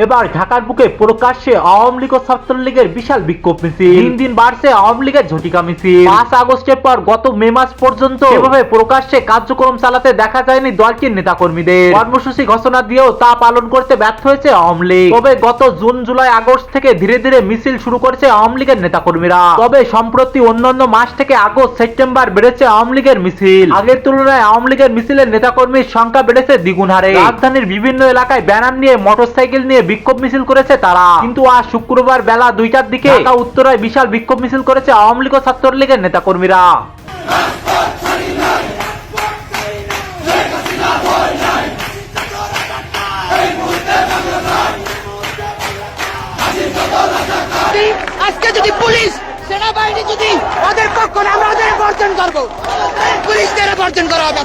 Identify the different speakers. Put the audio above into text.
Speaker 1: এবার ঢাকার বুকে প্রকাশ্যে আওয়ামী লীগ ও ছাত্রলীগের বিশাল বিক্ষোভ মিছিল। দিন দিন বাড়ছে আওয়ামী লীগের ঝটিকা মিছিল। 5 আগস্টের পর গত মে মাস পর্যন্ত এভাবে প্রকাশ্যে কার্যক্রম চালাতে দেখা যায়নি দলটির নেতাকর্মীদের। কর্মসূচি ঘোষণা দিয়েও তা পালন করতে ব্যর্থ হয়েছে আওয়ামী লীগ। তবে গত জুন জুলাই আগস্ট থেকে ধীরে ধীরে মিছিল শুরু করেছে আওয়ামী লীগের নেতাকর্মীরা। তবে সম্প্রতি অন্যান্য মাস থেকে আগস্ট সেপ্টেম্বর বেড়েছে আওয়ামী লীগের মিছিল। আগের তুলনায় আওয়ামী লীগের মিছিলের নেতাকর্মীর সংখ্যা বেড়েছে দ্বিগুণ হারে। রাজধানীর বিভিন্ন এলাকায় ব্যানার নিয়ে মোটরসাইকেল নিয়ে বিক্ষোভ মিছিল করেছে তারা। কিন্তু আজ শুক্রবার বেলা 2টার দিকে ঢাকা উত্তরায় বিশাল বিক্ষোভ মিছিল করেছে আওয়ামী লীগ ও ছাত্রলীগের নেতাকর্মীরা।
Speaker 2: আজকে যদি পুলিশ সেনাবাহিনী যদি ওদের পক্ষ না, আমরা ওদের বর্জন করবো। পুলিশদের বর্জন করা হবে।